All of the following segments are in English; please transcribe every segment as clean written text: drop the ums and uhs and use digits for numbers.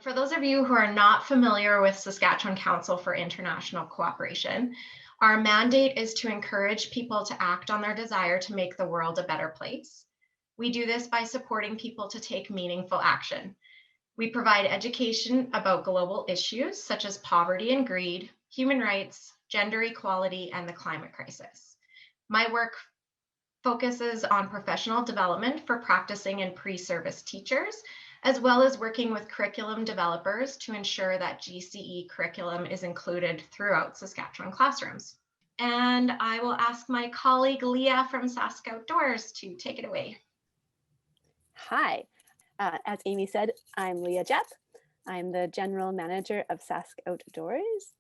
For those of you who are not familiar with Saskatchewan Council for International Cooperation, our mandate is to encourage people to act on their desire to make the world a better place. We do this by supporting people to take meaningful action. We provide education about global issues such as poverty and greed, human rights, gender equality, and the climate crisis. My work focuses on professional development for practicing and pre-service teachers, as well as working with curriculum developers to ensure that GCE curriculum is included throughout Saskatchewan classrooms. And I will ask my colleague Leah from SaskOutdoors to take it away. Hi, as Amy said, I'm Leah Jepp. I'm the General Manager of SaskOutdoors.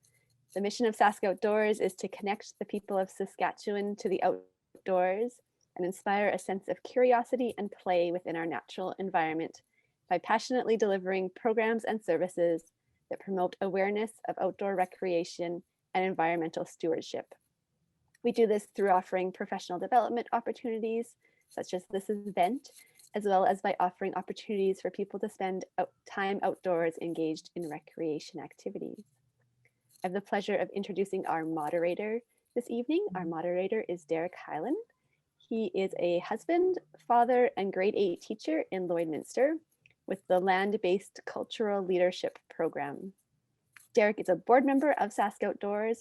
The mission of SaskOutdoors is to connect the people of Saskatchewan to the outdoors and inspire a sense of curiosity and play within our natural environment by passionately delivering programs and services that promote awareness of outdoor recreation and environmental stewardship. We do this through offering professional development opportunities, such as this event, as well as by offering opportunities for people to spend time outdoors engaged in recreation activities. I have the pleasure of introducing our moderator this evening. Our moderator is Derek Hyland. He is a husband, father, and grade 8 teacher in Lloydminster with the Land-Based Cultural Leadership Program. Derek is a board member of SaskOutdoors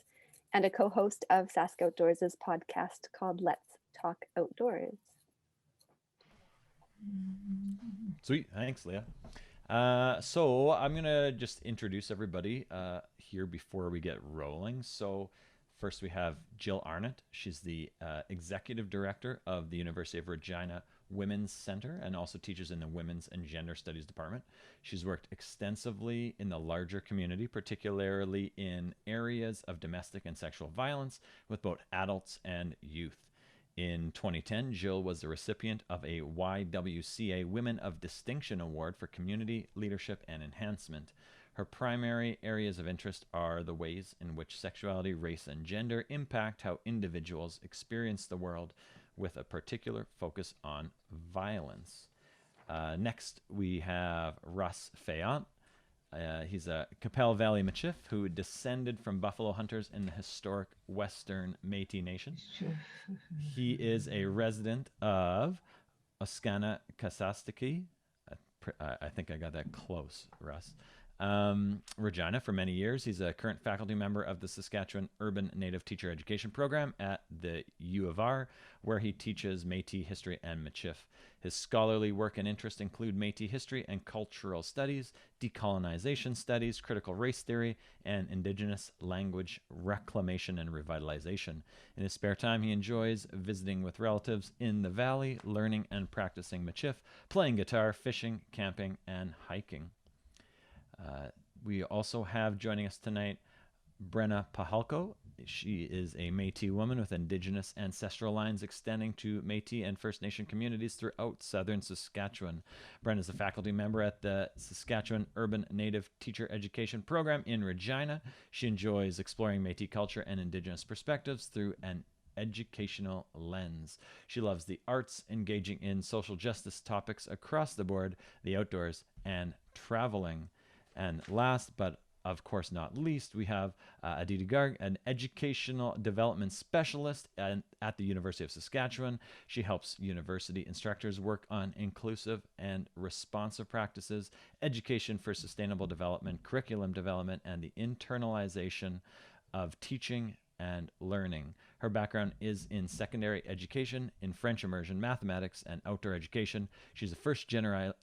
and a co-host of SaskOutdoors' podcast called Let's Talk Outdoors. Sweet, thanks, Leah. So I'm gonna just introduce everybody here before we get rolling. So first we have Jill Arnott. She's the executive director of the University of Regina Women's Center and also teaches in the Women's and Gender Studies Department. She's worked extensively in the larger community, particularly in areas of domestic and sexual violence with both adults and youth. In 2010, Jill was the recipient of a YWCA Women of Distinction Award for Community Leadership and Enhancement. Her primary areas of interest are the ways in which sexuality, race, and gender impact how individuals experience the world, with a particular focus on violence. Next, we have Russ Fayant. He's a Capel Valley Michif who descended from buffalo hunters in the historic Western Métis Nation. He is a resident of Oskana-Kasastiki. I think I got that close, Russ. Regina for many years. He's a current faculty member of the Saskatchewan Urban Native Teacher Education Program at the U of R, where he teaches Métis history and Michif. His scholarly work and interests include Métis history and cultural studies, decolonization studies, critical race theory, and Indigenous language reclamation and revitalization. In his spare time, he enjoys visiting with relatives in the valley, learning and practicing Michif, playing guitar, fishing, camping, and hiking. We also have joining us tonight Brenna Pacholko. She is a Métis woman with Indigenous ancestral lines extending to Métis and First Nation communities throughout southern Saskatchewan. Brenna is a faculty member at the Saskatchewan Urban Native Teacher Education Program in Regina. She enjoys exploring Métis culture and Indigenous perspectives through an educational lens. She loves the arts, engaging in social justice topics across the board, the outdoors, and traveling. And last, but of course not least, we have Aditi Garg, an educational development specialist at the University of Saskatchewan. She helps university instructors work on inclusive and responsive practices, education for sustainable development, curriculum development, and the internalization of teaching and learning. Her background is in secondary education, in French immersion, mathematics, and outdoor education. She's a first generation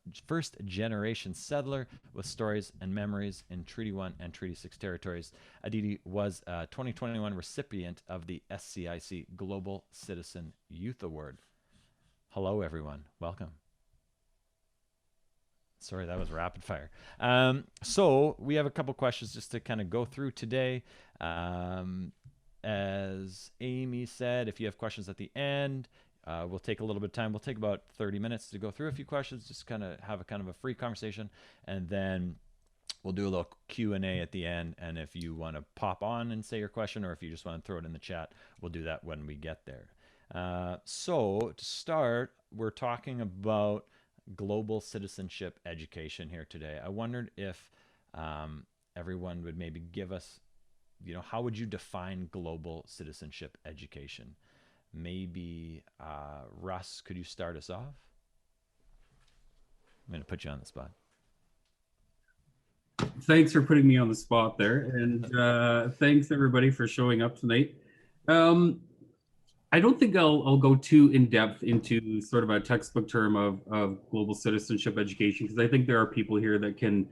settler with stories and memories in Treaty 1 and Treaty 6 territories. Aditi was a 2021 recipient of the SCIC Global Citizen Youth Award. Hello, everyone. Welcome. Sorry, that was rapid fire. So we have a couple questions just to kind of go through today. As Amy said, if you have questions at the end, we'll take a little bit of time. We'll take about 30 minutes to go through a few questions, just kind of have a kind of a free conversation, and then we'll do a little Q&A at the end. And if you want to pop on and say your question, or if you just want to throw it in the chat, we'll do that when we get there. So to start, we're talking about global citizenship education here today. I wondered if everyone would maybe give us, how would you define global citizenship education? Maybe, Russ, could you start us off? I'm going to put you on the spot. Thanks for putting me on the spot there. And thanks everybody for showing up tonight. I don't think I'll go too in depth into sort of a textbook term of global citizenship education, because I think there are people here that can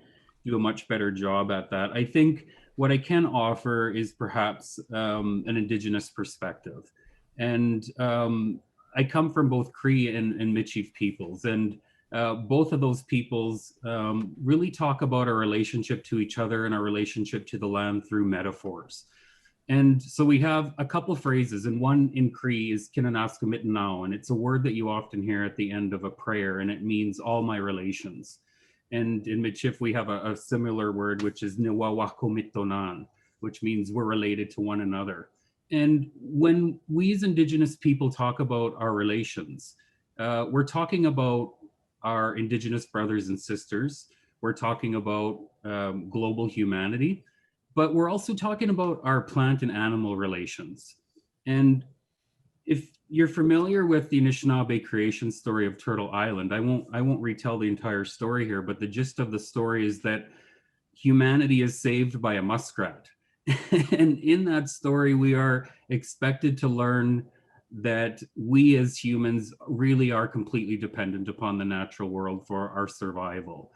do a much better job at that. I think what I can offer is perhaps an Indigenous perspective. And I come from both Cree and Michif peoples, and both of those peoples really talk about our relationship to each other and our relationship to the land through metaphors. And so we have a couple of phrases, and one in Cree is Kinanaskamitnao, and it's a word that you often hear at the end of a prayer, and it means all my relations. And in Michif, we have a similar word, which is Niwawakomitonan, which means we're related to one another. And when we as Indigenous people talk about our relations, we're talking about our Indigenous brothers and sisters. We're talking about global humanity, but we're also talking about our plant and animal relations. And if you're familiar with the Anishinaabe creation story of Turtle Island, I won't retell the entire story here, but the gist of the story is that humanity is saved by a muskrat. And in that story, we are expected to learn that we as humans really are completely dependent upon the natural world for our survival.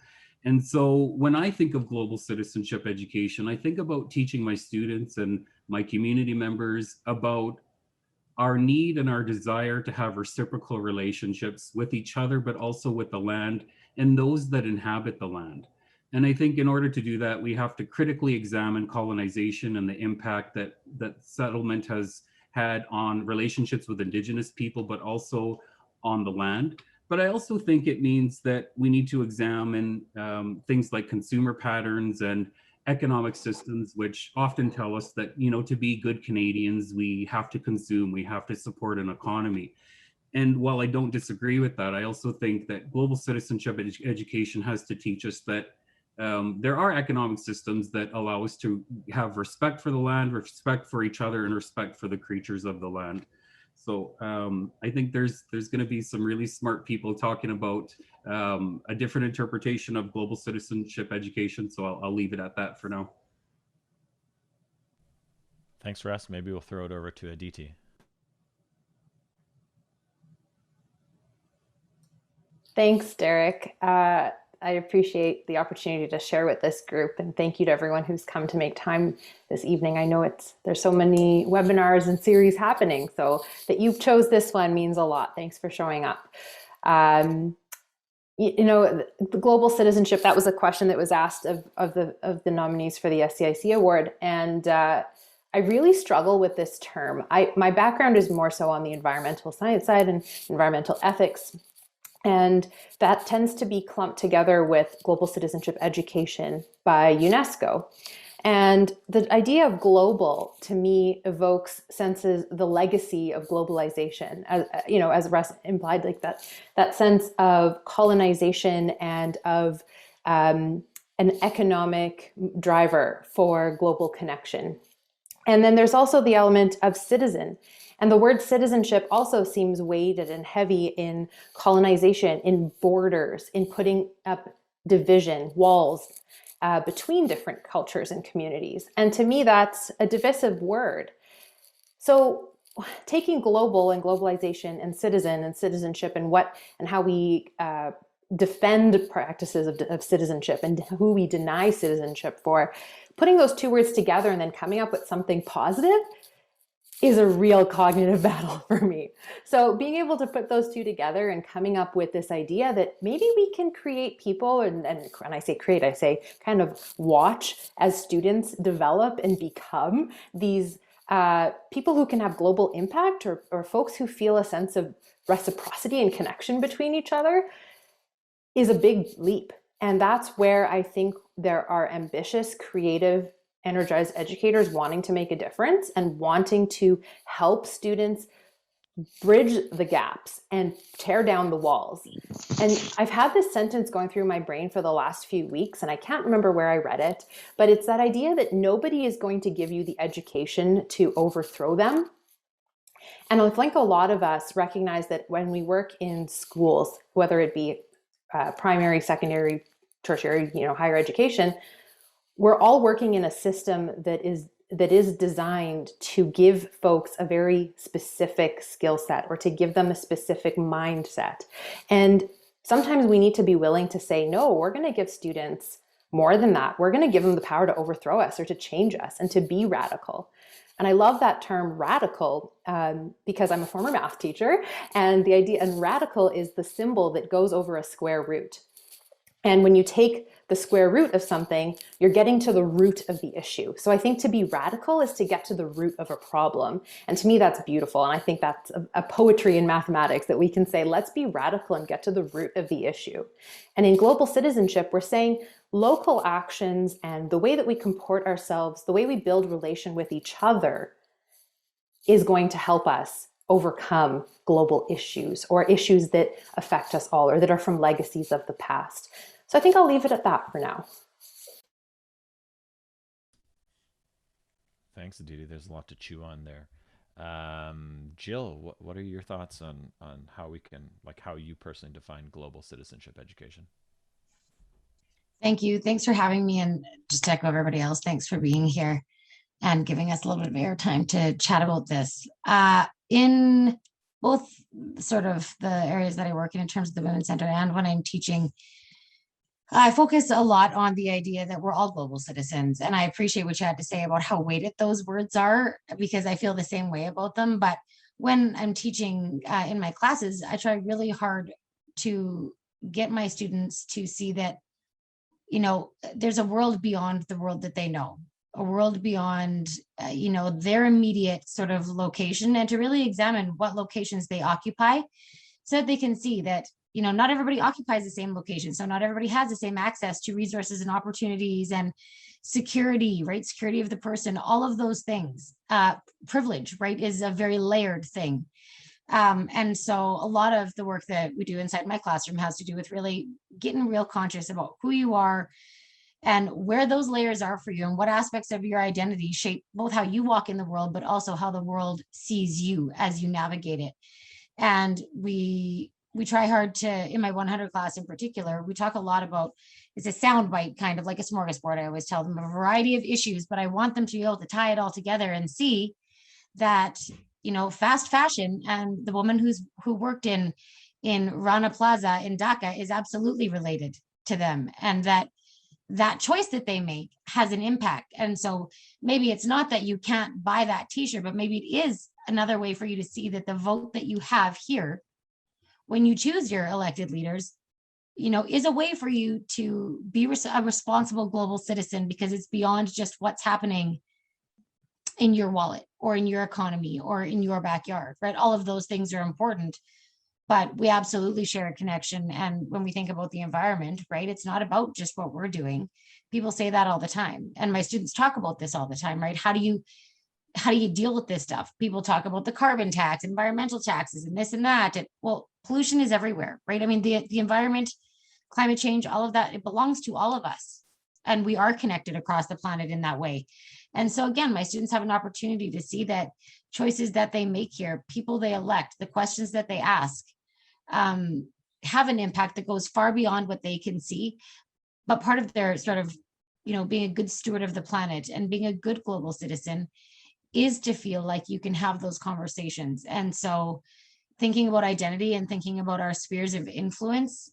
And so when I think of global citizenship education, I think about teaching my students and my community members about our need and our desire to have reciprocal relationships with each other, but also with the land and those that inhabit the land. And I think in order to do that, we have to critically examine colonization and the impact that settlement has had on relationships with Indigenous people, but also on the land. But I also think it means that we need to examine things like consumer patterns and economic systems, which often tell us that, to be good Canadians, we have to consume, we have to support an economy. And while I don't disagree with that, I also think that global citizenship education has to teach us that there are economic systems that allow us to have respect for the land, respect for each other, and respect for the creatures of the land. So I think there's going to be some really smart people talking about a different interpretation of global citizenship education. So I'll leave it at that for now. Thanks, Russ. Maybe we'll throw it over to Aditi. Thanks, Derek. I appreciate the opportunity to share with this group, and thank you to everyone who's come to make time this evening. I know there's so many webinars and series happening, so that you chose this one means a lot. Thanks for showing up. The global citizenship, that was a question that was asked of the nominees for the SCIC award, and I really struggle with this term. My background is more so on the environmental science side and environmental ethics. And that tends to be clumped together with global citizenship education by UNESCO. And the idea of global, to me, evokes senses the legacy of globalization, as Russ implied, like that sense of colonization and of an economic driver for global connection. And then there's also the element of citizen. And the word citizenship also seems weighted and heavy in colonization, in borders, in putting up division, walls between different cultures and communities. And to me, that's a divisive word. So taking global and globalization and citizen and citizenship and how we defend practices of citizenship and who we deny citizenship for, putting those two words together and then coming up with something positive is a real cognitive battle for me. So being able to put those two together and coming up with this idea that maybe we can create people, and when I say create, I say kind of watch as students develop and become these people who can have global impact, or folks who feel a sense of reciprocity and connection between each other, is a big leap. And that's where I think there are ambitious, creative, energized educators wanting to make a difference and wanting to help students bridge the gaps and tear down the walls. And I've had this sentence going through my brain for the last few weeks, and I can't remember where I read it, but it's that idea that nobody is going to give you the education to overthrow them. And I think a lot of us recognize that when we work in schools, whether it be primary, secondary, tertiary, higher education, we're all working in a system that is designed to give folks a very specific skill set, or to give them a specific mindset. And sometimes we need to be willing to say, no, we're going to give students more than that. We're going to give them the power to overthrow us or to change us and to be radical. And I love that term radical because I'm a former math teacher, and the idea, and radical is the symbol that goes over a square root. And when you take the square root of something, you're getting to the root of the issue. So I think to be radical is to get to the root of a problem. And to me, that's beautiful. And I think that's a poetry in mathematics, that we can say, let's be radical and get to the root of the issue. And in global citizenship, we're saying local actions and the way that we comport ourselves, the way we build relation with each other, is going to help us overcome global issues, or issues that affect us all, or that are from legacies of the past. So I think I'll leave it at that for now. Thanks, Aditi. There's a lot to chew on there. Jill, what are your thoughts on how we can, how you personally define global citizenship education? Thank you. Thanks for having me. And just to echo everybody else, thanks for being here and giving us a little bit of airtime to chat about this. In both sort of the areas that I work in terms of the Women's Center and when I'm teaching, I focus a lot on the idea that we're all global citizens. And I appreciate what you had to say about how weighted those words are, because I feel the same way about them. But when I'm teaching in my classes, I try really hard to get my students to see that, there's a world beyond the world that they know, a world beyond, their immediate sort of location, and to really examine what locations they occupy so that they can see that, not everybody occupies the same location. So not everybody has the same access to resources and opportunities and security, right? Security of the person, all of those things. Privilege, right, is a very layered thing. And so a lot of the work that we do inside my classroom has to do with really getting real conscious about who you are and where those layers are for you, and what aspects of your identity shape both how you walk in the world, but also how the world sees you as you navigate it. And we try hard to, in my 100 class in particular, we talk a lot about, it's a soundbite, kind of like a smorgasbord. I always tell them a variety of issues, but I want them to be able to tie it all together and see that, fast fashion and the woman who worked in Rana Plaza in Dhaka is absolutely related to them, and that choice that they make has an impact. And so maybe it's not that you can't buy that t-shirt, but maybe it is another way for you to see that the vote that you have here, when you choose your elected leaders, is a way for you to be a responsible global citizen, because it's beyond just what's happening in your wallet or in your economy or in your backyard, right? All of those things are important, but we absolutely share a connection. And when we think about the environment, right, it's not about just what we're doing. People say that all the time. And my students talk about this all the time, right? How do you deal with this stuff? People talk about the carbon tax, environmental taxes, and this and that. Well, pollution is everywhere, right? I mean, the environment, climate change, all of that, it belongs to all of us. And we are connected across the planet in that way. And so again, my students have an opportunity to see that choices that they make here, people they elect, the questions that they ask, have an impact that goes far beyond what they can see. But part of their sort of, being a good steward of the planet and being a good global citizen is to feel like you can have those conversations. And so thinking about identity and thinking about our spheres of influence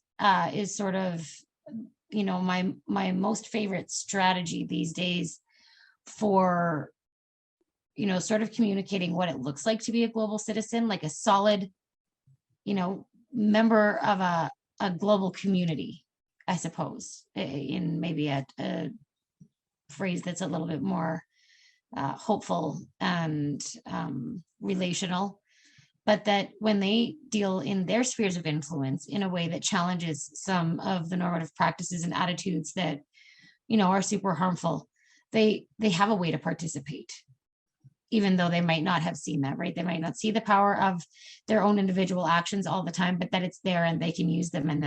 is sort of, my most favorite strategy these days for, sort of communicating what it looks like to be a global citizen, like a solid, member of a global community, I suppose, in maybe a phrase that's a little bit more hopeful and relational, but that when they deal in their spheres of influence in a way that challenges some of the normative practices and attitudes that, are super harmful, they have a way to participate. even though they might not have seen that, right? They might not see the power of their own individual actions all the time, but that it's there and they can use them, and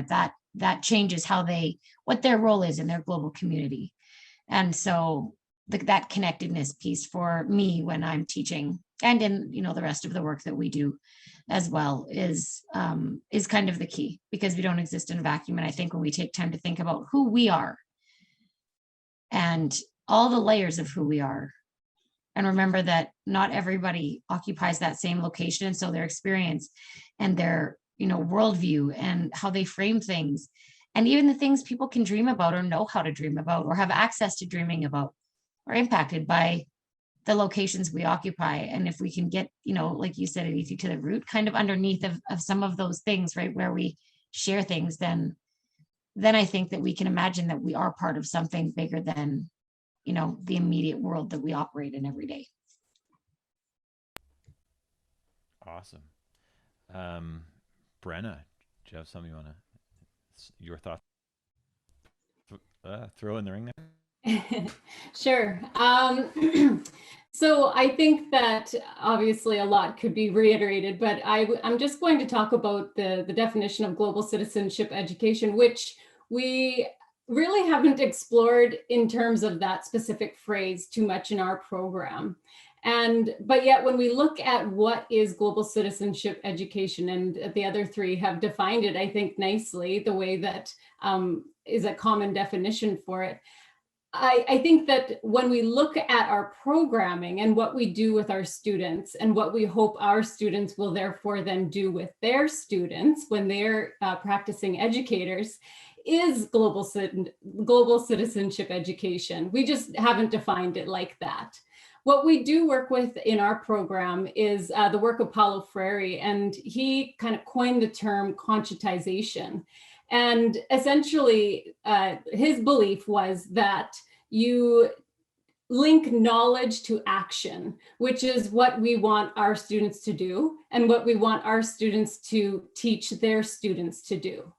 that changes what their role is in their global community. And so that connectedness piece for me when I'm teaching, and in the rest of the work that we do as well, is kind of the key, because we don't exist in a vacuum. And I think when we take time to think about who we are and all the layers of who we are, and remember that not everybody occupies that same location, and so their experience and their worldview and how they frame things, and even the things people can dream about or know how to dream about or have access to dreaming about, are impacted by the locations we occupy. And if we can get, like you said, Aditi, to the root kind of underneath of some of those things, right, where we share things, then I think that we can imagine that we are part of something bigger than, the immediate world that we operate in every day. Awesome. Brenna, do you have something you want to, your thoughts, throw in the ring there? Sure. So I think that obviously a lot could be reiterated, but I'm just going to talk about the definition of global citizenship education, which we really haven't explored in terms of that specific phrase too much in our program. But yet when we look at what is global citizenship education, and the other three have defined it, I think nicely, the way that is a common definition for it. I think that when we look at our programming and what we do with our students and what we hope our students will therefore then do with their students when they're practicing educators, is global citizenship education. We just haven't defined it like that. What we do work with in our program is the work of Paulo Freire, and he kind of coined the term conscientization. And essentially, his belief was that you link knowledge to action, which is what we want our students to do and what we want our students to teach their students to do.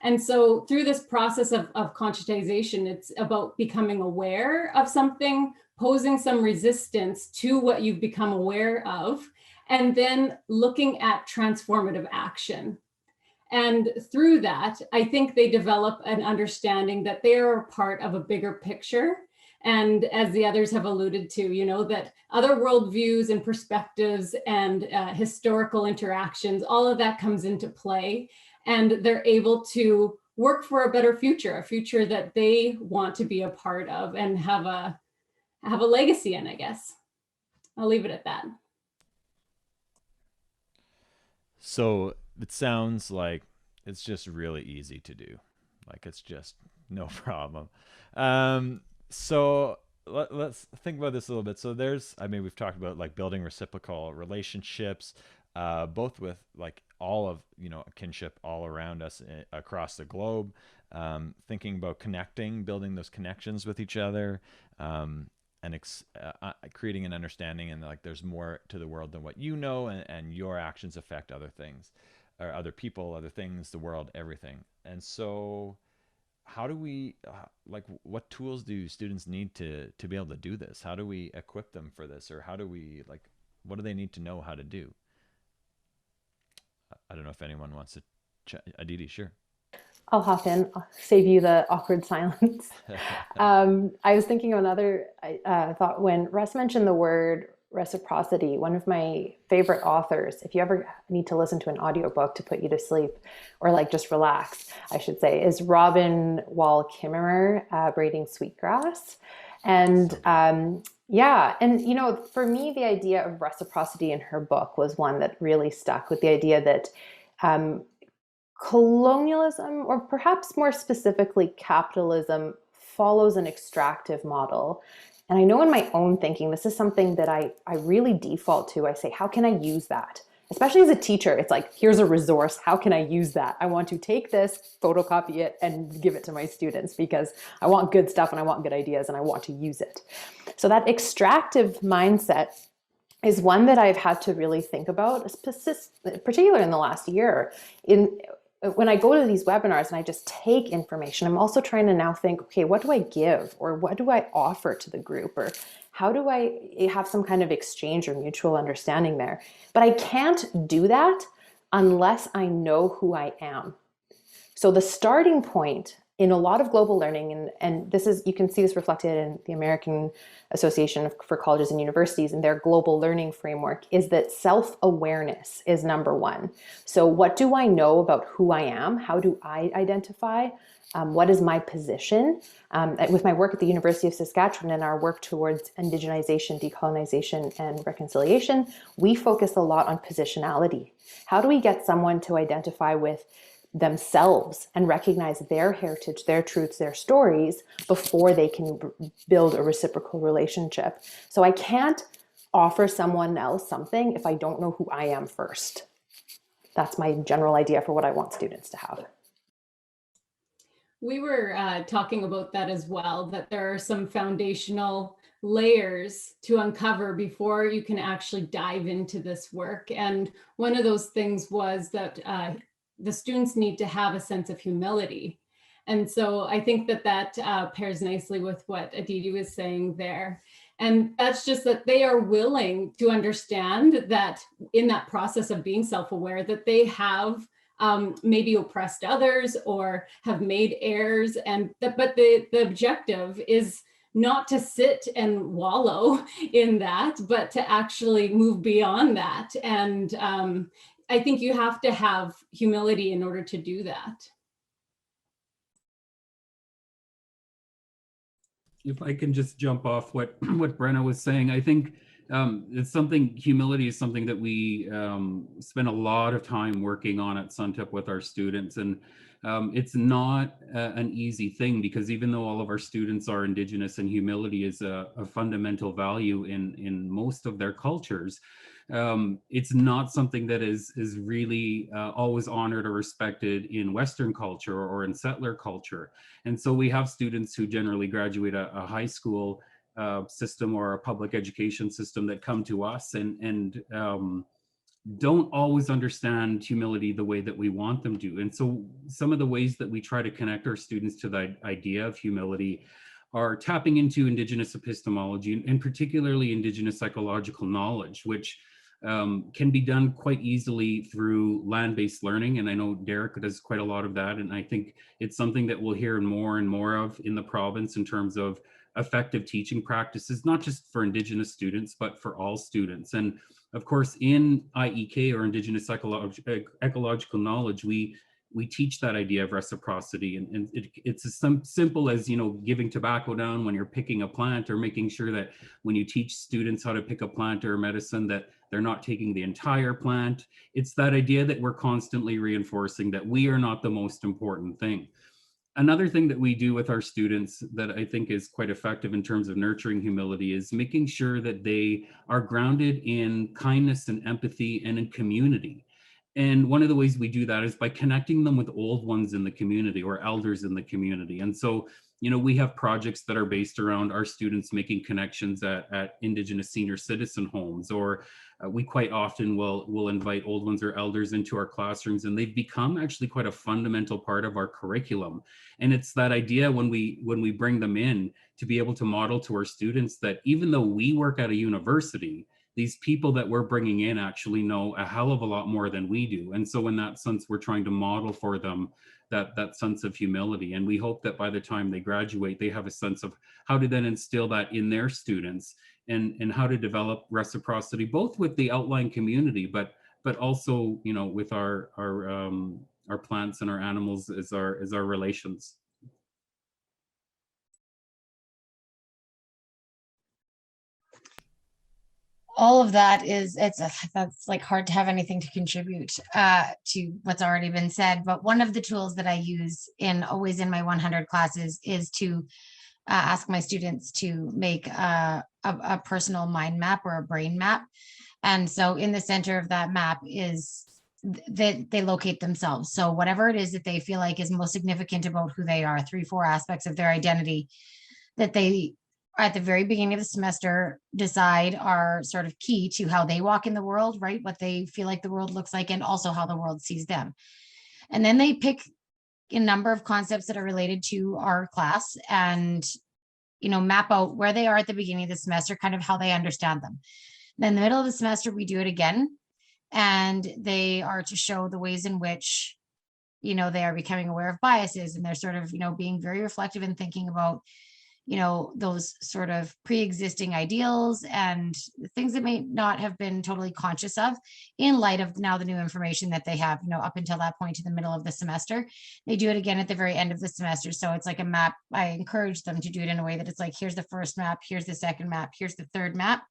And so through this process of conscientization, it's about becoming aware of something, posing some resistance to what you've become aware of, and then looking at transformative action. And through that, I think they develop an understanding that they are part of a bigger picture. And as the others have alluded to, that other worldviews and perspectives and historical interactions, all of that comes into play. And they're able to work for a better future, a future that they want to be a part of and have a legacy in, I guess. I'll leave it at that. So it sounds like it's just really easy to do. Like it's just no problem. So let's think about this a little bit. So we've talked about like building reciprocal relationships, both with like all of, kinship all around us across the globe, thinking about building those connections with each other, and creating an understanding, and like there's more to the world than what you know, and your actions affect other things, or other people, other things, the world, everything. And so how do we, what tools do students need to be able to do this? How do we equip them for this? Or how do we, what do they need to know how to do? I don't know if anyone wants to chat. Aditi, sure. I'll hop in. I'll save you the awkward silence. I was thinking of another thought when Russ mentioned the word reciprocity. One of my favorite authors, if you ever need to listen to an audiobook to put you to sleep or just relax, I should say, is Robin Wall Kimmerer, Braiding Sweetgrass. And yeah, and for me, the idea of reciprocity in her book was one that really stuck, with the idea that colonialism, or perhaps more specifically capitalism, follows an extractive model. And I know in my own thinking, this is something that I really default to. I say, how can I use that? Especially as a teacher, it's like, here's a resource. How can I use that? I want to take this, photocopy it, and give it to my students because I want good stuff and I want good ideas and I want to use it. So that extractive mindset is one that I've had to really think about, particularly in the last year, when I go to these webinars and I just take information, I'm also trying to now think, okay, what do I give, or what do I offer to the group, or how do I have some kind of exchange or mutual understanding there? But I can't do that unless I know who I am. So the starting point in a lot of global learning, and this is, you can see this reflected in the American Association for Colleges and Universities and their global learning framework, is that self-awareness is number one. So what do I know about who I am? How do I identify? What is my position? With my work at the University of Saskatchewan and our work towards indigenization, decolonization, and reconciliation, we focus a lot on positionality. How do we get someone to identify with themselves and recognize their heritage, their truths, their stories before they can build a reciprocal relationship? So I can't offer someone else something if I don't know who I am first. That's my general idea for what I want students to have. We were talking about that as well, that there are some foundational layers to uncover before you can actually dive into this work. And one of those things was that the students need to have a sense of humility. And so I think that that pairs nicely with what Aditi was saying there. And that's just that they are willing to understand that in that process of being self-aware, that they have maybe oppressed others or have made errors, and but the objective is not to sit and wallow in that, but to actually move beyond that. And I think you have to have humility in order to do that. If I can just jump off what Brenna was saying, I think it's something, humility is something that we spend a lot of time working on at Suntip with our students. And it's not an easy thing, because even though all of our students are Indigenous and humility is a fundamental value in most of their cultures, it's not something that is really always honored or respected in Western culture or in settler culture. And so we have students who generally graduate a high school system or a public education system that come to us and don't always understand humility the way that we want them to. And so some of the ways that we try to connect our students to the idea of humility are tapping into Indigenous epistemology, and particularly Indigenous psychological knowledge, which can be done quite easily through land-based learning. And I know Derek does quite a lot of that. And I think it's something that we'll hear more and more of in the province in terms of effective teaching practices, not just for Indigenous students, but for all students. And of course, in IEK, or Indigenous ecological knowledge, we teach that idea of reciprocity. And it's as simple as, giving tobacco down when you're picking a plant, or making sure that when you teach students how to pick a plant or a medicine, that they're not taking the entire plant. It's that idea that we're constantly reinforcing that we are not the most important thing. Another thing that we do with our students that I think is quite effective in terms of nurturing humility is making sure that they are grounded in kindness and empathy and in community. And one of the ways we do that is by connecting them with old ones in the community or elders in the community. And so, we have projects that are based around our students making connections at Indigenous senior citizen homes, or we quite often will invite old ones or elders into our classrooms, and they've become actually quite a fundamental part of our curriculum. And it's that idea when we bring them in to be able to model to our students that even though we work at a university, these people that we're bringing in actually know a hell of a lot more than we do. And so in that sense, we're trying to model for them that sense of humility. And we hope that by the time they graduate, they have a sense of how to then instill that in their students, and how to develop reciprocity, both with the outlying community, but also, with our plants and our animals as our relations. All of that that's like hard to have anything to contribute to what's already been said. But one of the tools that I use always in my 100 classes is to ask my students to make a personal mind map or a brain map. And so in the center of that map is that they locate themselves. So whatever it is that they feel like is most significant about who they are, 3-4 aspects of their identity that they at the very beginning of the semester decide are sort of key to how they walk in the world, right? What they feel like the world looks like, and also how the world sees them. And then they pick a number of concepts that are related to our class and, map out where they are at the beginning of the semester, kind of how they understand them. Then in the middle of the semester, we do it again. And they are to show the ways in which, they are becoming aware of biases, and they're sort of, being very reflective and thinking about, those sort of pre-existing ideals and things that may not have been totally conscious of in light of now the new information that they have, up until that point to the middle of the semester. They do it again at the very end of the semester. So it's like a map. I encourage them to do it in a way that it's like, here's the first map, here's the second map, here's the third map,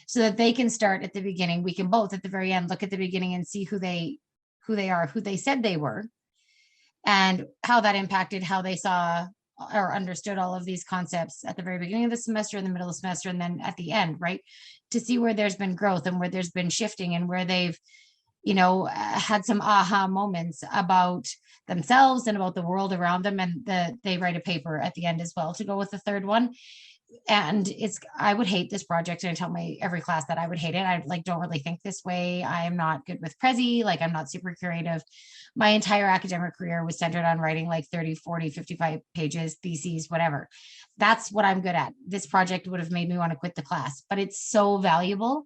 so that they can start at the beginning. We can both at the very end look at the beginning and see who they are, who they said they were, and how that impacted how they saw or understood all of these concepts at the very beginning of the semester, in the middle of the semester, and then at the end, right? To see where there's been growth and where there's been shifting and where they've, had some aha moments about themselves and about the world around them. And they write a paper at the end as well to go with the third one. And I would hate this project, and I tell every class that I would hate it. I don't really think this way. I am not good with Prezi. I'm not super creative. My entire academic career was centered on writing 30, 40, 55 pages, theses, whatever. That's what I'm good at. This project would have made me want to quit the class, but it's so valuable.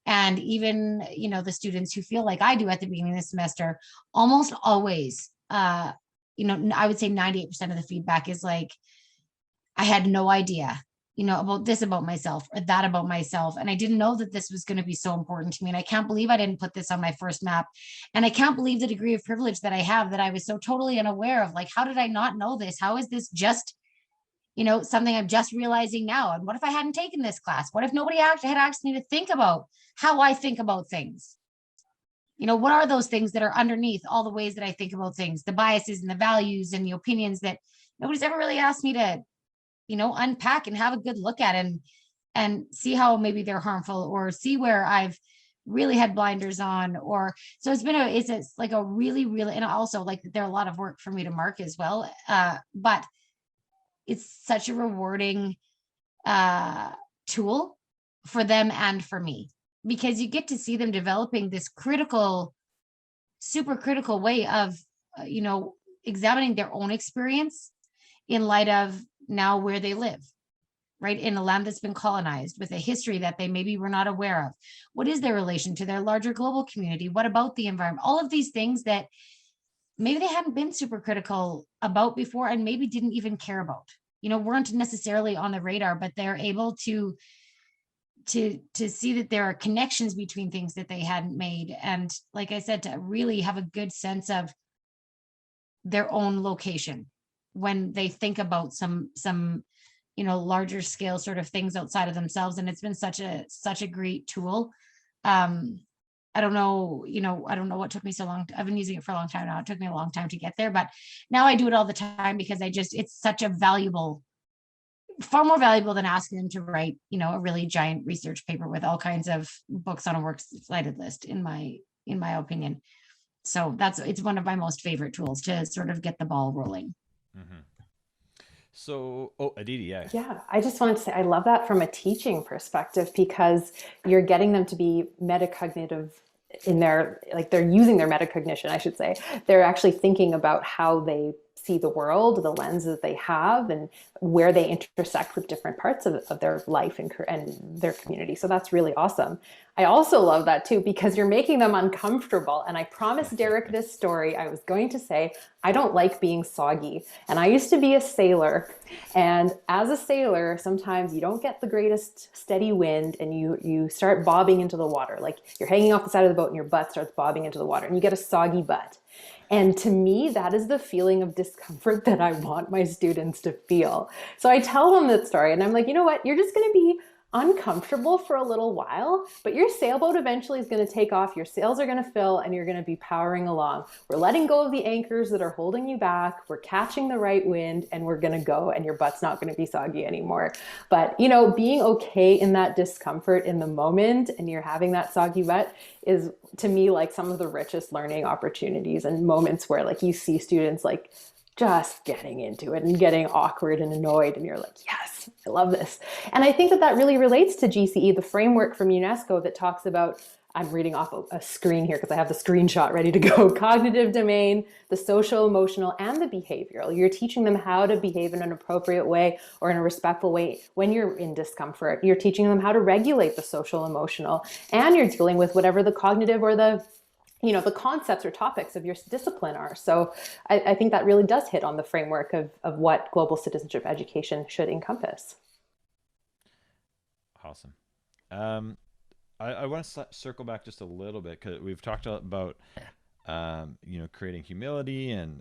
And even, the students who feel like I do at the beginning of the semester, almost always, I would say 98% of the feedback is I had no idea, about this about myself or that about myself. And I didn't know that this was going to be so important to me. And I can't believe I didn't put this on my first map. And I can't believe the degree of privilege that I have, that I was so totally unaware of. How did I not know this? How is this just, something I'm just realizing now? And what if I hadn't taken this class? What if nobody had asked me to think about how I think about things? What are those things that are underneath all the ways that I think about things, the biases and the values and the opinions that nobody's ever really asked me to unpack and have a good look at, and see how maybe they're harmful, or see where I've really had blinders on. Or so it's a really, really, and also there are a lot of work for me to mark as well. But it's such a rewarding tool for them and for me, because you get to see them developing this super critical way of, examining their own experience in light of now where they live, right? In a land that's been colonized, with a history that they maybe were not aware of. What is their relation to their larger global community? What about the environment? All of these things that maybe they hadn't been super critical about before, and maybe didn't even care about, weren't necessarily on the radar, but they're able to see that there are connections between things that they hadn't made. And like I said, to really have a good sense of their own location when they think about some larger scale sort of things outside of themselves. And it's been such a great tool. I don't know what took me so long. I've been using it for a long time now. It took me a long time to get there, but now I do it all the time, because it's such a far more valuable than asking them to write, a really giant research paper with all kinds of books on a works cited list, in my opinion. So it's one of my most favorite tools to sort of get the ball rolling. Mm-hmm. So, Aditi, yeah. Yeah, I just wanted to say, I love that from a teaching perspective, because you're getting them to be metacognitive in their, they're using their metacognition, I should say. They're actually thinking about how they see the world, the lens that they have, and where they intersect with different parts of their life and their community. So that's really awesome. I also love that too, because you're making them uncomfortable. And I promised Derek this story. I was going to say, I don't like being soggy. And I used to be a sailor. And as a sailor, sometimes you don't get the greatest steady wind, and you start bobbing into the water. You're hanging off the side of the boat and your butt starts bobbing into the water, and you get a soggy butt. And to me, that is the feeling of discomfort that I want my students to feel. So I tell them that story, and I'm like, you know what? You're just going to be uncomfortable for a little while, but your sailboat eventually is going to take off, your sails are going to fill, and you're going to be powering along. We're letting go of the anchors that are holding you back, we're catching the right wind, and we're going to go, and your butt's not going to be soggy anymore. But being okay in that discomfort in the moment, and you're having that soggy butt, is to me some of the richest learning opportunities, and moments where you see students just getting into it and getting awkward and annoyed, and you're like, yes, I love this. And I think that really relates to GCE, the framework from UNESCO that talks about I'm reading off a screen here because I have the screenshot ready to go. Cognitive domain, the social, emotional, and the behavioral. You're teaching them how to behave in an appropriate way or in a respectful way when you're in discomfort. You're teaching them how to regulate the social, emotional, and you're dealing with whatever the cognitive or the concepts or topics of your discipline are. So I think that really does hit on the framework of what global citizenship education should encompass. Awesome. I want to circle back just a little bit, because we've talked about creating humility and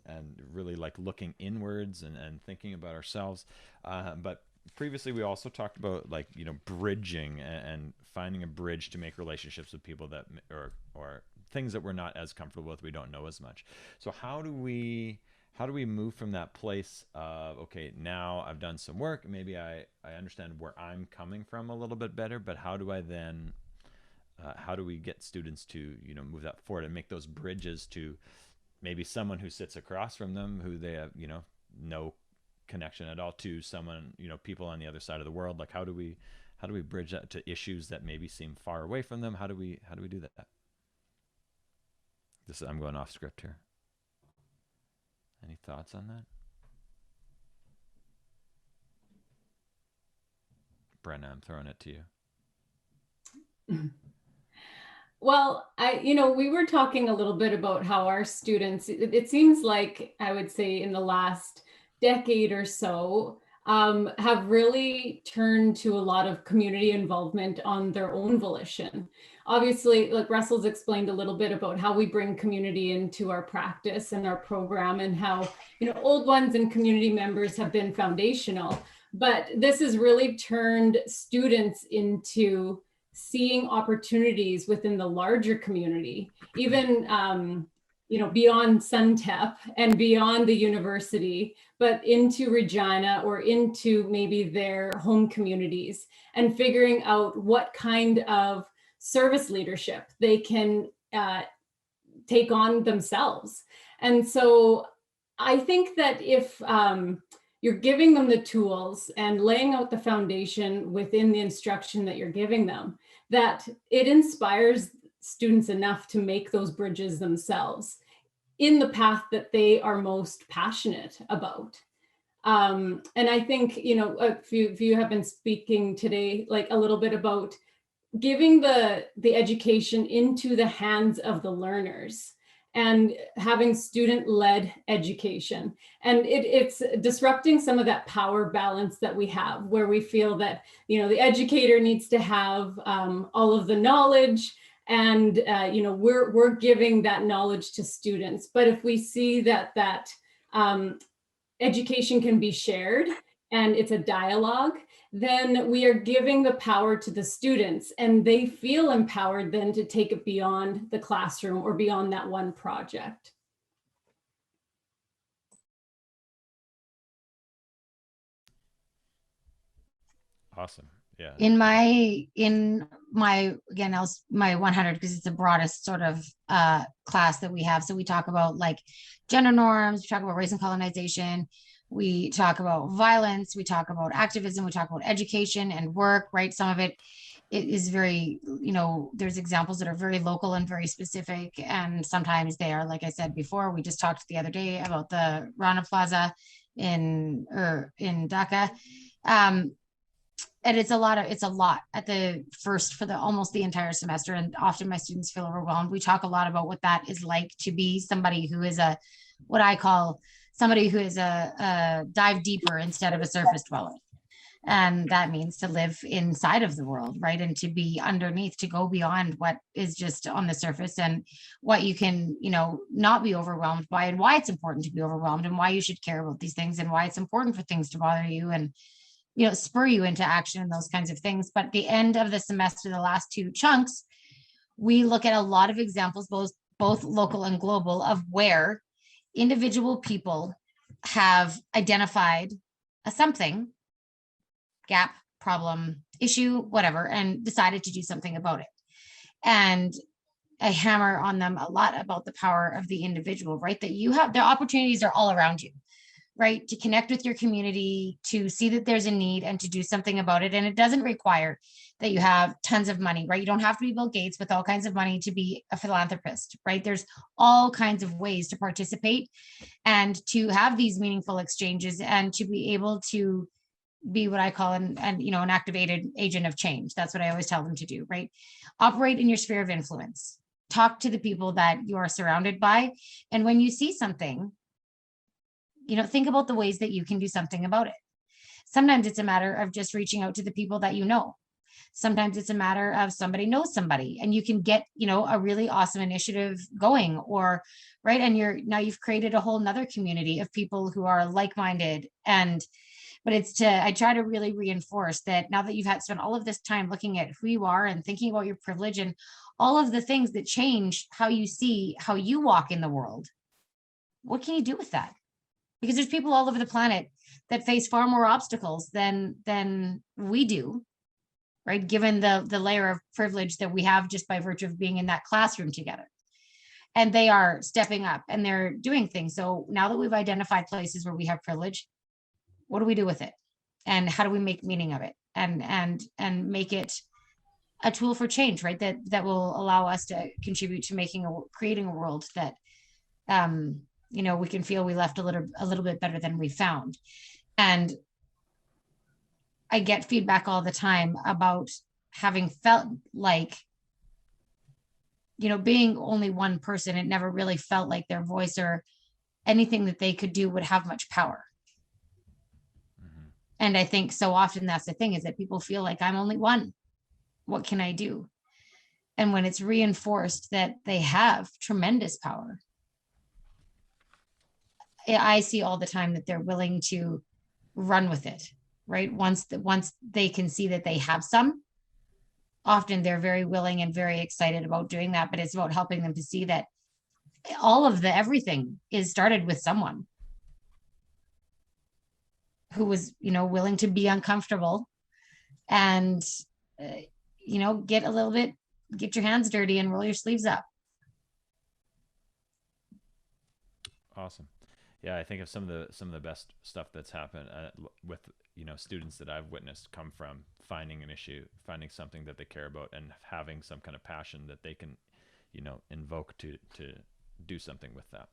really like looking inwards and thinking about ourselves. But previously we also talked about like, bridging and finding a bridge to make relationships with people that or things that we're not as comfortable with, we don't know as much. So how do we move from that place of, okay, now I've done some work, maybe I understand where I'm coming from a little bit better, but how do I then how do we get students to move that forward and make those bridges to maybe someone who sits across from them who they have no connection at all to, someone people on the other side of the world? Like how do we bridge that to issues that maybe seem far away from them? How do we do that? I'm going off script here. Any thoughts on that? Brenna, I'm throwing it to you. Well, we were talking a little bit about how our students, it seems like, I would say in the last decade or so, have really turned to a lot of community involvement on their own volition. Obviously, like Russell's explained a little bit about how we bring community into our practice and our program, and how, old ones and community members have been foundational. But this has really turned students into seeing opportunities within the larger community, even beyond SUNTEP and beyond the university, but into Regina or into maybe their home communities, and figuring out what kind of service leadership they can take on themselves. And so I think that if you're giving them the tools and laying out the foundation within the instruction that you're giving them, that it inspires students enough to make those bridges themselves in the path that they are most passionate about. And I think, a few of you have been speaking today, like a little bit about giving the education into the hands of the learners and having student-led education. And it's disrupting some of that power balance that we have, where we feel that, the educator needs to have all of the knowledge, and we're giving that knowledge to students. But if we see that education can be shared and it's a dialogue, then we are giving the power to the students, and they feel empowered then to take it beyond the classroom or beyond that one project. Awesome. Yeah. In my again, my 100, because it's the broadest sort of class that we have. So we talk about like gender norms, we talk about race and colonization, we talk about violence, we talk about activism, we talk about education and work, right? Some of it is very, there's examples that are very local and very specific. And sometimes they are, like I said before, we just talked the other day about the Rana Plaza in Dhaka. And it's a lot at the first for almost the entire semester. And often my students feel overwhelmed. We talk a lot about what that is like to be somebody who is what I call somebody who is a dive deeper instead of a surface dweller. And that means to live inside of the world, right? And to be underneath, to go beyond what is just on the surface, and what you can, not be overwhelmed by, and why it's important to be overwhelmed, and why you should care about these things, and why it's important for things to bother you and, spur you into action and those kinds of things. But at the end of the semester, the last two chunks, we look at a lot of examples, both local and global, of where individual people have identified a something, gap, problem, issue, whatever, and decided to do something about it. And I hammer on them a lot about the power of the individual, right? That you have, the opportunities are all around you. right? To connect with your community, to see that there's a need and to do something about it. And it doesn't require that you have tons of money, right? You don't have to be Bill Gates with all kinds of money to be a philanthropist, right? There's all kinds of ways to participate and to have these meaningful exchanges and to be able to be what I call an activated agent of change. That's what I always tell them to do, right? Operate in your sphere of influence. Talk to the people that you are surrounded by. And when you see something, think about the ways that you can do something about it. Sometimes it's a matter of just reaching out to the people that you know. Sometimes it's a matter of somebody knows somebody and you can get, a really awesome initiative going, or right. And you've created a whole nother community of people who are like-minded. But I try to really reinforce that now that you've spent all of this time looking at who you are and thinking about your privilege and all of the things that change how you walk in the world, what can you do with that? Because there's people all over the planet that face far more obstacles than we do, right? Given the layer of privilege that we have just by virtue of being in that classroom together. And they are stepping up and they're doing things. So now that we've identified places where we have privilege, what do we do with it? And how do we make meaning of it and make it a tool for change, right? That will allow us to contribute to creating a world that we can feel we left a little bit better than we found. And I get feedback all the time about having felt like, being only one person, it never really felt like their voice or anything that they could do would have much power. Mm-hmm. And I think so often that's the thing, is that people feel like I'm only one. What can I do? And when it's reinforced that they have tremendous power, I see all the time that they're willing to run with it, right? Once they can see that they have some, often they're very willing and very excited about doing that. But it's about helping them to see that all of everything is started with someone who was, willing to be uncomfortable and, get your hands dirty and roll your sleeves up. Awesome. Yeah, I think of some of the best stuff that's happened with students that I've witnessed come from finding an issue, finding something that they care about, and having some kind of passion that they can, invoke to do something with that.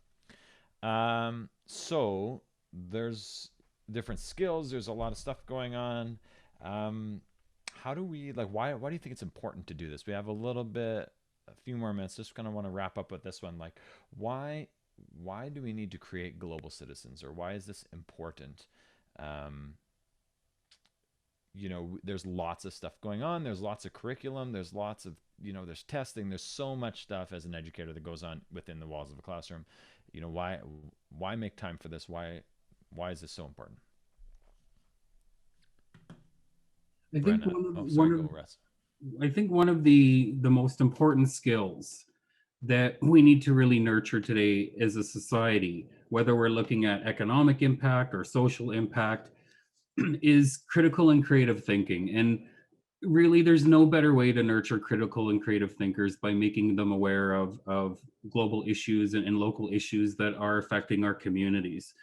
So there's different skills. There's a lot of stuff going on. How do we why do you think it's important to do this? We have a few more minutes. Just kind of want to wrap up with this one. Why do we need to create global citizens, or why is this important? There's lots of stuff going on. There's lots of curriculum. There's lots of, there's testing. There's so much stuff as an educator that goes on within the walls of a classroom. Why make time for this? Why is this so important? I think one of the most important skills that we need to really nurture today as a society, whether we're looking at economic impact or social impact, is critical and creative thinking. And really, there's no better way to nurture critical and creative thinkers by making them aware of global issues and local issues that are affecting our communities.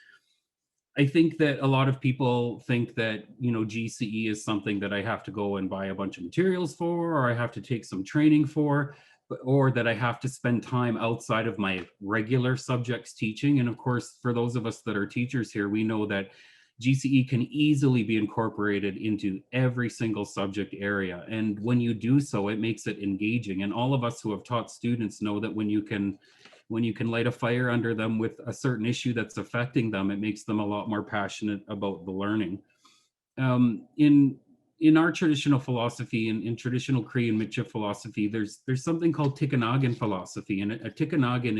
I think that a lot of people think that, GCE is something that I have to go and buy a bunch of materials for, or I have to take some training for, or that I have to spend time outside of my regular subjects teaching. And of course, for those of us that are teachers here, we know that GCE can easily be incorporated into every single subject area. And when you do so, it makes it engaging. And all of us who have taught students know that when you can light a fire under them with a certain issue that's affecting them, it makes them a lot more passionate about the learning. In our traditional philosophy, in traditional Cree and Michif philosophy, there's something called Tikanagan philosophy, and a Tikanagan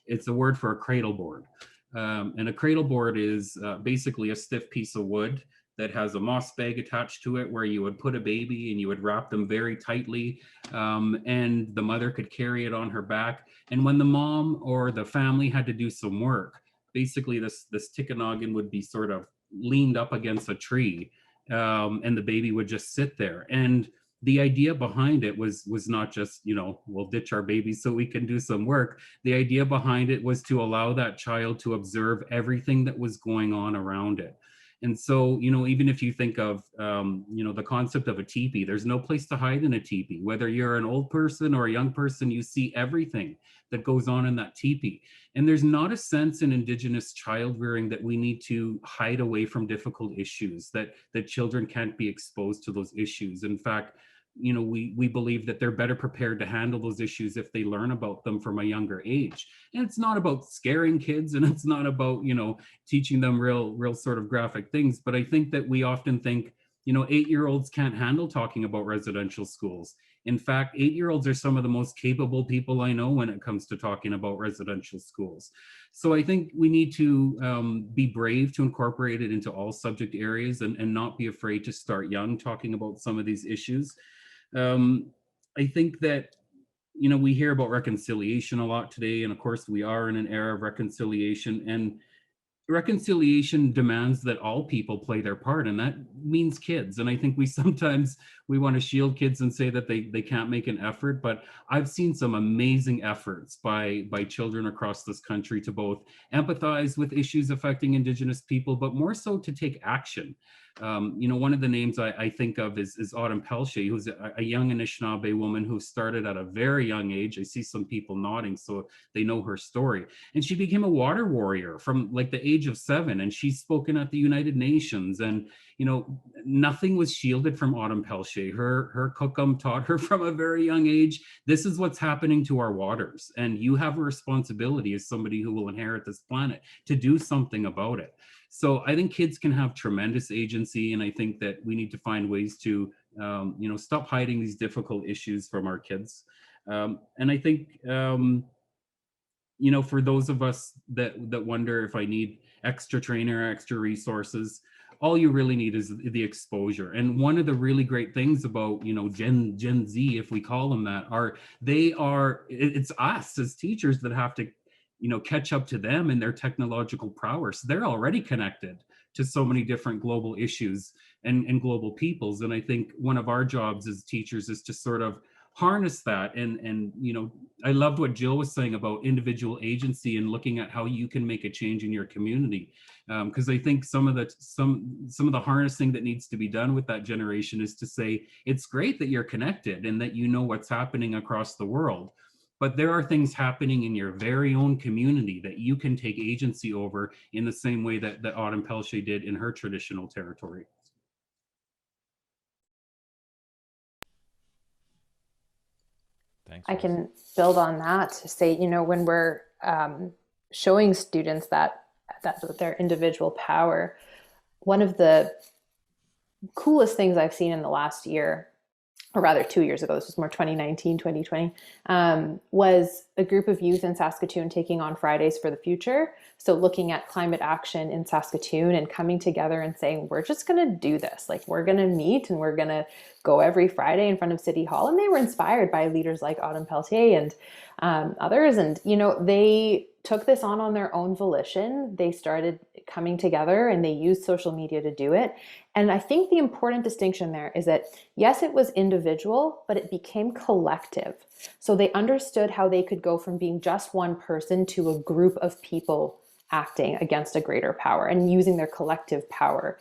it's a word for a cradle board, and a cradle board is basically a stiff piece of wood that has a moss bag attached to it, where you would put a baby and you would wrap them very tightly, and the mother could carry it on her back. And when the mom or the family had to do some work, basically this Tikanagan would be sort of leaned up against a tree. And the baby would just sit there. And the idea behind it was not just, we'll ditch our babies so we can do some work. The idea behind it was to allow that child to observe everything that was going on around it. And so, even if you think of, the concept of a teepee, there's no place to hide in a teepee. Whether you're an old person or a young person, you see everything that goes on in that teepee. And there's not a sense in Indigenous child rearing that we need to hide away from difficult issues, that children can't be exposed to those issues. In fact, we believe that they're better prepared to handle those issues if they learn about them from a younger age. And it's not about scaring kids, and it's not about, teaching them real sort of graphic things. But I think that we often think, 8-year-olds can't handle talking about residential schools. In fact, 8-year-olds are some of the most capable people I know when it comes to talking about residential schools. So I think we need to be brave to incorporate it into all subject areas, and not be afraid to start young talking about some of these issues. I think that, we hear about reconciliation a lot today, and of course we are in an era of reconciliation, and reconciliation demands that all people play their part, and that means kids. And I think we want to shield kids and say that they can't make an effort, but I've seen some amazing efforts by children across this country to both empathize with issues affecting Indigenous people, but more so to take action. One of the names I think of is Autumn Pelche, who's a young Anishinaabe woman who started at a very young age. I see some people nodding, so they know her story. And she became a water warrior from like the age of 7, and she's spoken at the United Nations. And, nothing was shielded from Autumn Pelche. Her cookum taught her from a very young age, this is what's happening to our waters. And you have a responsibility as somebody who will inherit this planet to do something about it. So I think kids can have tremendous agency, and I think that we need to find ways to, stop hiding these difficult issues from our kids. And I think, for those of us that wonder if I need extra training or extra resources, all you really need is the exposure. And one of the really great things about, Gen Z, if we call them that, it's us as teachers that have to catch up to them in their technological prowess. They're already connected to so many different global issues and global peoples. And I think one of our jobs as teachers is to sort of harness that. And I loved what Jill was saying about individual agency and looking at how you can make a change in your community. Because I think some of the harnessing that needs to be done with that generation is to say, it's great that you're connected and that you know what's happening across the world. But there are things happening in your very own community that you can take agency over in the same way that Autumn Pelche did in her traditional territory. Thanks. I can build on that to say, when we're showing students that their individual power, one of the coolest things I've seen in the last year, or rather 2 years ago, this was more 2019, 2020, was a group of youth in Saskatoon taking on Fridays for the Future. So looking at climate action in Saskatoon and coming together and saying, we're just going to do this. Like, we're going to meet and we're going to go every Friday in front of City Hall. And they were inspired by leaders like Autumn Pelche and others. And, they took this on their own volition. They started coming together and they used social media to do it. And I think the important distinction there is that, yes, it was individual, but it became collective. So they understood how they could go from being just one person to a group of people acting against a greater power and using their collective power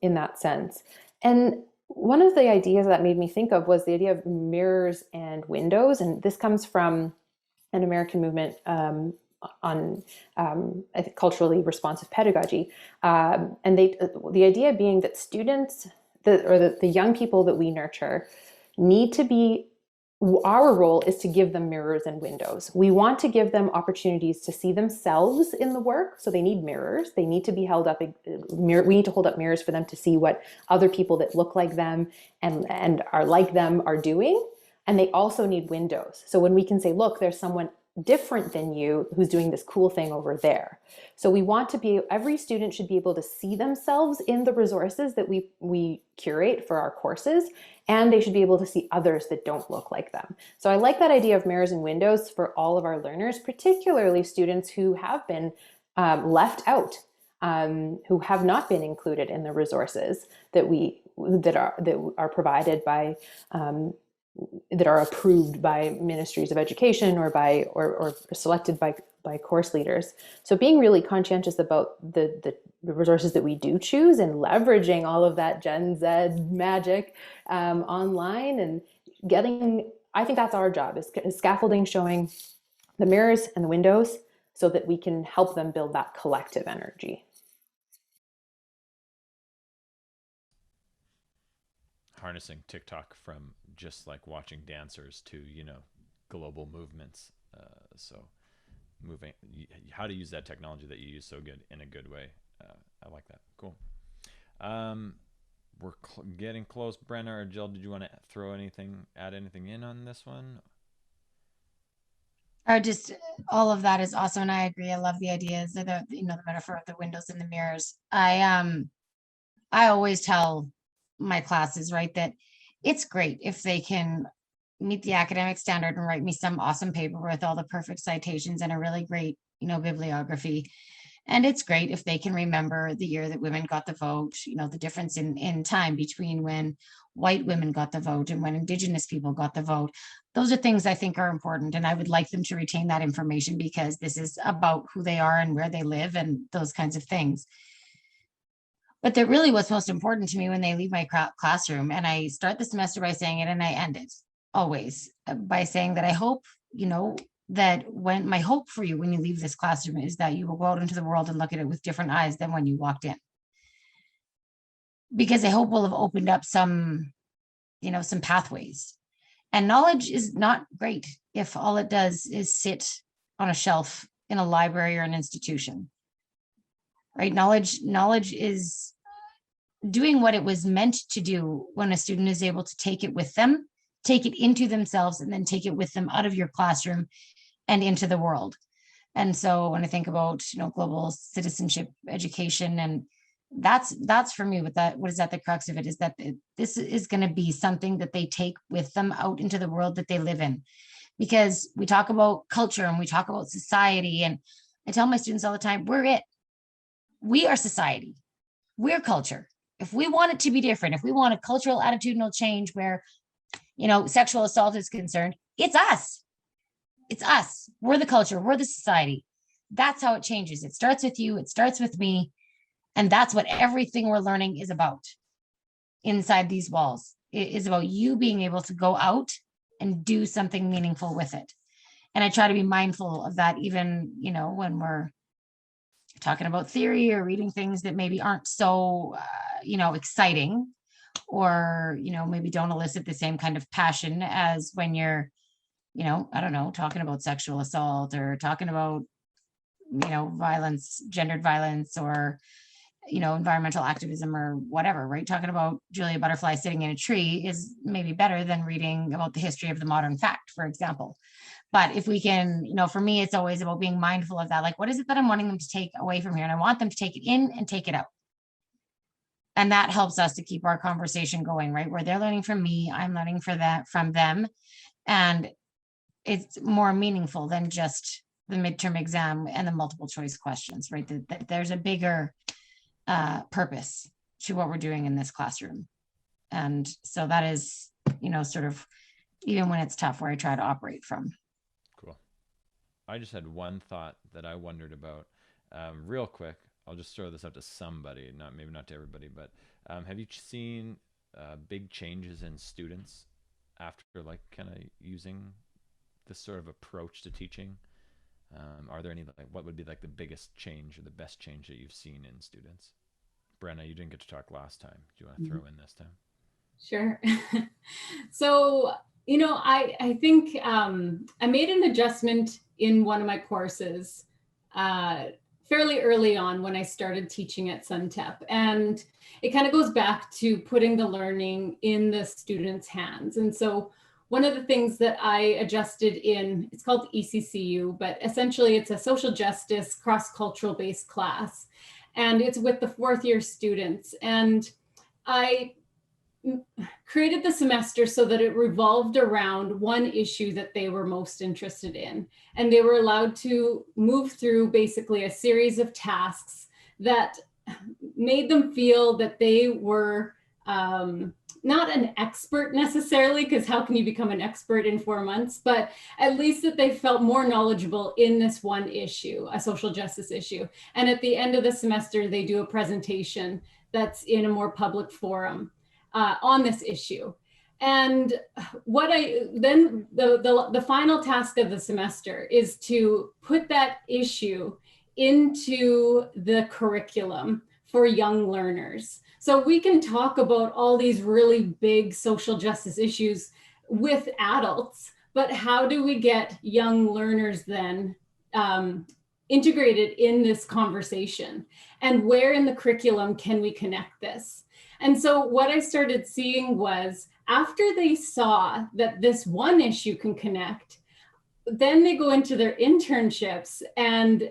in that sense. And one of the ideas that made me think of was the idea of mirrors and windows. And this comes from an American movement on I think culturally responsive pedagogy. And the idea being that students, the young people that we nurture need to be, our role is to give them mirrors and windows. We want to give them opportunities to see themselves in the work. So they need mirrors. They need to be held up. We need to hold up mirrors for them to see what other people that look like them and are like them are doing. And they also need windows. So when we can say, look, there's someone different than you who's doing this cool thing over there. So we want to be, every student should be able to see themselves in the resources that we curate for our courses, and they should be able to see others that don't look like them. So I like that idea of mirrors and windows for all of our learners, particularly students who have been left out, who have not been included in the resources that we that are provided by that are approved by ministries of education or selected by course leaders. So being really conscientious about the resources that we do choose and leveraging all of that Gen Z magic online and getting, I think that's our job, is scaffolding, showing the mirrors and the windows so that we can help them build that collective energy. Harnessing TikTok from just like watching dancers to, global movements. So moving, how to use that technology that you use so good in a good way. I like that. Cool. We're getting close. Brenna or Jill, did you want to add anything in on this one? Just all of that is awesome, and I agree. I love the ideas, the metaphor of the windows and the mirrors. I always tell my classes, right, that it's great if they can meet the academic standard and write me some awesome paper with all the perfect citations and a really great, bibliography. And it's great if they can remember the year that women got the vote, the difference in time between when white women got the vote and when Indigenous people got the vote. Those are things I think are important. And I would like them to retain that information because this is about who they are and where they live and those kinds of things. But that really what's most important to me when they leave my classroom, and I start the semester by saying it and I end it always by saying that I hope, that when my hope for you when you leave this classroom is that you will go out into the world and look at it with different eyes than when you walked in. Because I hope we'll have opened up some pathways. And knowledge is not great if all it does is sit on a shelf in a library or an institution. Right? Knowledge is doing what it was meant to do when a student is able to take it with them, take it into themselves, and then take it with them out of your classroom and into the world. And so when I think about, global citizenship education, and that's for me what is at the crux of it, is that this is going to be something that they take with them out into the world that they live in. Because we talk about culture and we talk about society, and I tell my students all the time, we're it. We are society. We're culture. If we want it to be different, if we want a cultural attitudinal change where, sexual assault is concerned, it's us. It's us. We're the culture. We're the society. That's how it changes. It starts with you. It starts with me. And that's what everything we're learning is about inside these walls. It is about you being able to go out and do something meaningful with it. And I try to be mindful of that even, when we're talking about theory or reading things that maybe aren't so, exciting, or, maybe don't elicit the same kind of passion as when you're, talking about sexual assault or talking about, violence, gendered violence, or, environmental activism or whatever, right? Talking about Julia Butterfly sitting in a tree is maybe better than reading about the history of the modern fact, for example. But if we can, for me, it's always about being mindful of that. Like, what is it that I'm wanting them to take away from here? And I want them to take it in and take it out. And that helps us to keep our conversation going, right? Where they're learning from me, I'm learning from them. And it's more meaningful than just the midterm exam and the multiple choice questions, right? That there's a bigger purpose to what we're doing in this classroom. And so that is, sort of, even when it's tough, where I try to operate from. Cool. I just had one thought that I wondered about real quick. I'll just throw this out to somebody, maybe not to everybody, but have you seen big changes in students after kind of using this sort of approach to teaching? Are there any, what would be the biggest change or the best change that you've seen in students? Brenna, you didn't get to talk last time. Do you want to throw in this time? Sure. So, I think I made an adjustment in one of my courses fairly early on when I started teaching at SunTep. And it kind of goes back to putting the learning in the students' hands. And so one of the things that I adjusted it's called ECCU, but essentially it's a social justice cross-cultural based class. And it's with the fourth year students. And I created the semester so that it revolved around one issue that they were most interested in. And they were allowed to move through basically a series of tasks that made them feel that they were not an expert necessarily, because how can you become an expert in 4 months, but at least that they felt more knowledgeable in this one issue, a social justice issue. And at the end of the semester, they do a presentation that's in a more public forum on this issue. And what the final task of the semester is to put that issue into the curriculum for young learners. So we can talk about all these really big social justice issues with adults, but how do we get young learners then integrated in this conversation? And where in the curriculum can we connect this? And so what I started seeing was, after they saw that this one issue can connect, then they go into their internships and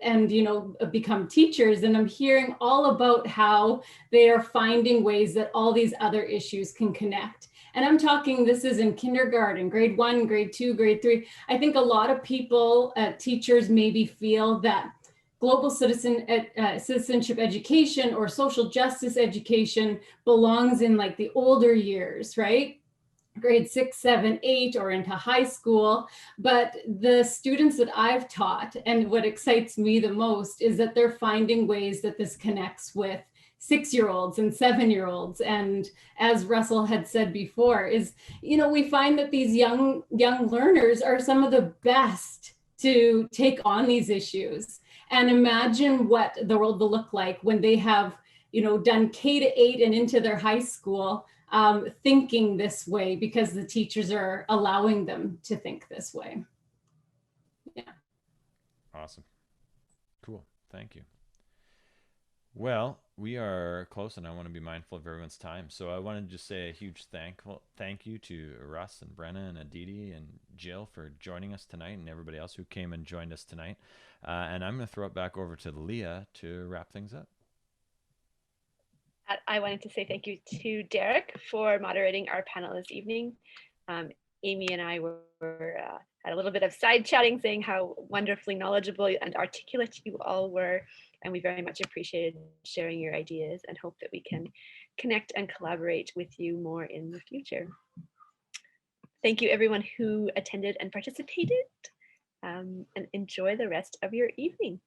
become teachers. And I'm hearing all about how they are finding ways that all these other issues can connect. And I'm talking, this is in kindergarten, grade 1, grade 2, grade 3. I think a lot of people, teachers maybe feel that global citizenship education or social justice education belongs in like the older years, right? Grade 6, 7, 8, or into high school. But the students that I've taught, and what excites me the most, is that they're finding ways that this connects with 6-year-olds and 7-year-olds. And as Russell had said before, is, we find that these young learners are some of the best to take on these issues. And imagine what the world will look like when they have, done K-8 and into their high school, thinking this way, because the teachers are allowing them to think this way. Yeah. Awesome. Cool. Thank you. Well, we are close, and I want to be mindful of everyone's time. So I want to just say a huge thank you to Russ and Brenna and Aditi and Jill for joining us tonight, and everybody else who came and joined us tonight. And I'm going to throw it back over to Leah to wrap things up. I wanted to say thank you to Derek for moderating our panel this evening. Amy and I had a little bit of side chatting, saying how wonderfully knowledgeable and articulate you all were. And we very much appreciated sharing your ideas, and hope that we can connect and collaborate with you more in the future. Thank you everyone who attended and participated, and enjoy the rest of your evening.